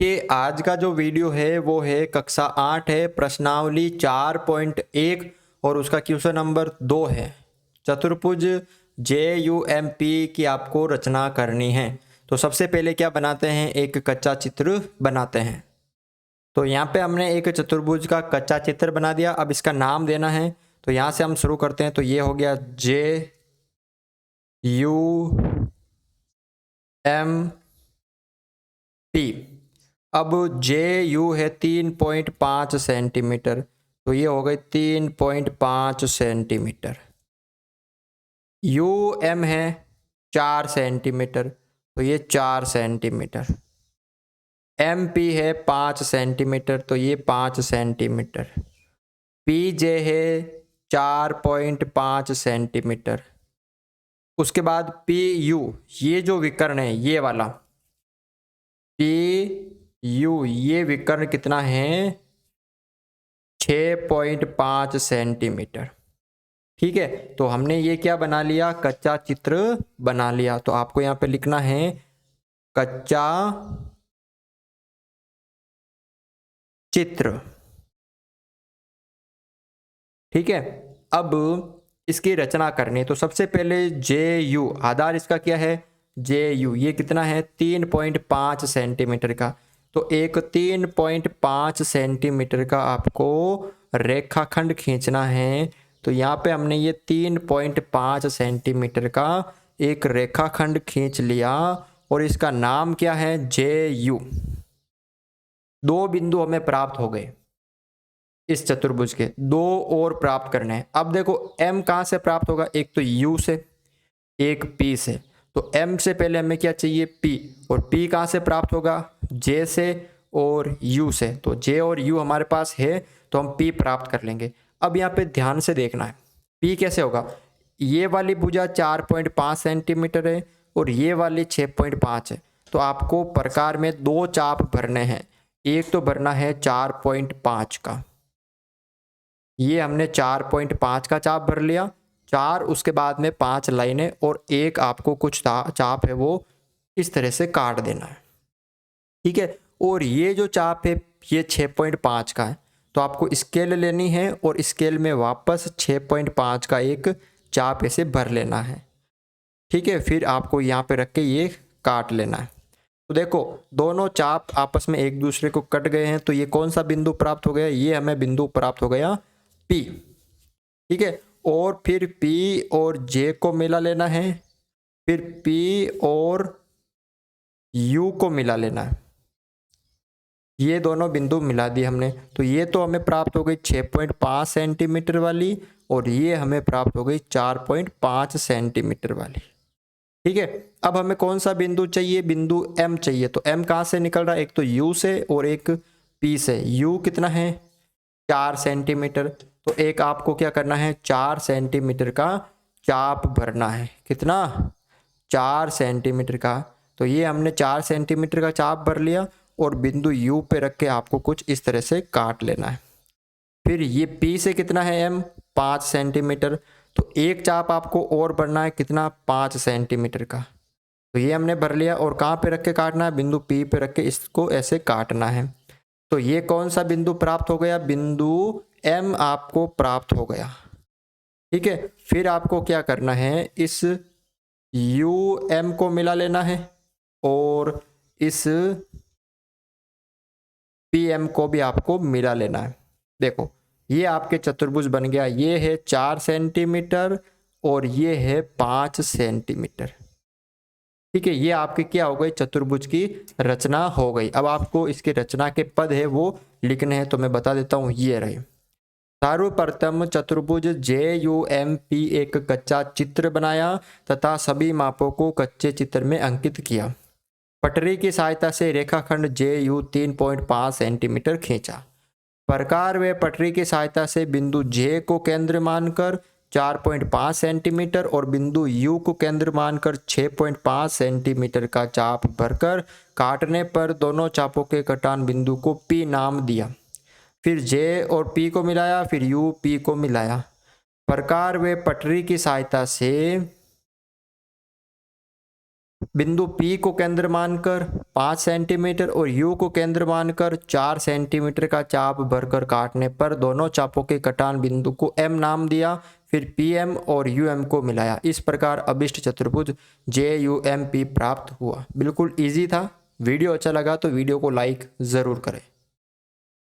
कि आज का जो वीडियो है वो है कक्षा 8 है, प्रश्नावली 4.1 और उसका क्वेश्चन नंबर 2 है। चतुर्भुज JUMP की आपको रचना करनी है। तो सबसे पहले क्या बनाते हैं, एक कच्चा चित्र बनाते हैं। तो यहाँ पे हमने एक चतुर्भुज का कच्चा चित्र बना दिया। अब इसका नाम देना है, तो यहाँ से हम शुरू करते हैं। तो ये हो गया JUMP। अब JU है 3.5 सेंटीमीटर, तो ये हो गई 3.5 सेंटीमीटर। UM है 4 सेंटीमीटर, तो ये 4 सेंटीमीटर। MP है 5 सेंटीमीटर, तो ये 5 सेंटीमीटर। PJ है 4.5 सेंटीमीटर। उसके बाद PU, ये जो विकर्ण है ये वाला PU, ये विकर्ण कितना है 6.5 सेंटीमीटर। ठीक है, तो हमने ये क्या बना लिया, कच्चा चित्र बना लिया। तो आपको यहाँ पे लिखना है कच्चा चित्र। ठीक है, अब इसकी रचना करनी। तो सबसे पहले JU, आधार इसका क्या है JU, ये कितना है 3.5 सेंटीमीटर का। तो एक 3.5 सेंटीमीटर का आपको रेखाखंड खींचना है। तो यहाँ पे हमने ये 3.5 सेंटीमीटर का एक रेखाखंड खींच लिया और इसका नाम क्या है JU। 2 बिंदु हमें प्राप्त हो गए इस चतुर्भुज के, 2 और प्राप्त करने हैं। अब देखो M कहाँ से प्राप्त होगा, एक तो U से, एक P से। तो M से पहले हमें क्या चाहिए P, और P कहाँ से प्राप्त होगा J से और U से। तो J और U हमारे पास है, तो हम P प्राप्त कर लेंगे। अब यहाँ पे ध्यान से देखना है P कैसे होगा। ये वाली भुजा 4.5 सेंटीमीटर है और ये वाली 6.5 है। तो आपको प्रकार में 2 चाप भरने हैं। एक तो भरना है 4.5 का, ये हमने 4.5 का चाप भर लिया। 4, उसके बाद में 5 लाइनें और एक आपको कुछ चाप है वो इस तरह से काट देना है। ठीक है, और ये जो चाप है ये 6.5 का है, तो आपको स्केल लेनी है और स्केल में वापस 6.5 का एक चाप ऐसे भर लेना है। ठीक है, फिर आपको यहाँ पे रख के ये काट लेना है। तो देखो दोनों चाप आपस में एक दूसरे को कट गए हैं, तो ये कौन सा बिंदु प्राप्त हो गया, ये हमें बिंदु प्राप्त हो गया P। ठीक है, और फिर P और J को मिला लेना है, फिर P और U को मिला लेना है। ये दोनों बिंदु मिला दिए हमने। तो ये तो हमें प्राप्त हो गई 6.5 सेंटीमीटर वाली, और ये हमें प्राप्त हो गई 4.5 सेंटीमीटर वाली। ठीक है, अब हमें कौन सा बिंदु चाहिए, बिंदु M चाहिए। तो M कहाँ से निकल रहा है, एक तो U से और एक P से। U कितना है 4 सेंटीमीटर, तो एक आपको क्या करना है 4 सेंटीमीटर का चाप भरना है। कितना 4 सेंटीमीटर का। तो ये हमने 4 सेंटीमीटर का चाप भर लिया और बिंदु U पे रख के आपको कुछ इस तरह से काट लेना है। फिर ये P से कितना है M 5 सेंटीमीटर, तो एक चाप आपको और भरना है कितना 5 सेंटीमीटर का। तो ये हमने भर लिया और कहाँ पे रख के काटना है, बिंदु P पे रख के इसको ऐसे काटना है। तो ये कौन सा बिंदु प्राप्त हो गया, बिंदु M आपको प्राप्त हो गया। ठीक है, फिर आपको क्या करना है, इस UM को मिला लेना है और इस PM को भी आपको मिला लेना है। देखो ये आपके चतुर्भुज बन गया। ये है 4 सेंटीमीटर और ये है 5 सेंटीमीटर। ठीक है, ये आपकी क्या हो गई, चतुर्भुज की रचना हो गई। अब आपको इसके रचना के पद है वो लिखने हैं, तो मैं बता देता हूँ। ये रहे, सर्वप्रथम चतुर्भुज JUMP एक कच्चा चित्र बनाया तथा सभी मापों को कच्चे चित्र में अंकित किया। पटरी की सहायता से रेखाखंड JU 3.5 सेंटीमीटर खींचा। प्रकार व पटरी की सहायता से बिंदु J को केंद्र मानकर 4.5 सेंटीमीटर और बिंदु U को केंद्र मानकर 6.5 सेंटीमीटर का चाप भरकर काटने पर दोनों चापों के कटान बिंदु को P नाम दिया। फिर J और P को मिलाया, फिर U P को मिलाया। प्रकार व पटरी की सहायता से बिंदु P को केंद्र मानकर 5 सेंटीमीटर और U को केंद्र मानकर 4 सेंटीमीटर का चाप भरकर काटने पर दोनों चापों के कटान बिंदु को M नाम दिया, फिर PM और UM को मिलाया। इस प्रकार अभिष्ट चतुर्भुज JUMP प्राप्त हुआ। बिल्कुल ईजी था। वीडियो अच्छा लगा तो वीडियो को लाइक ज़रूर करें।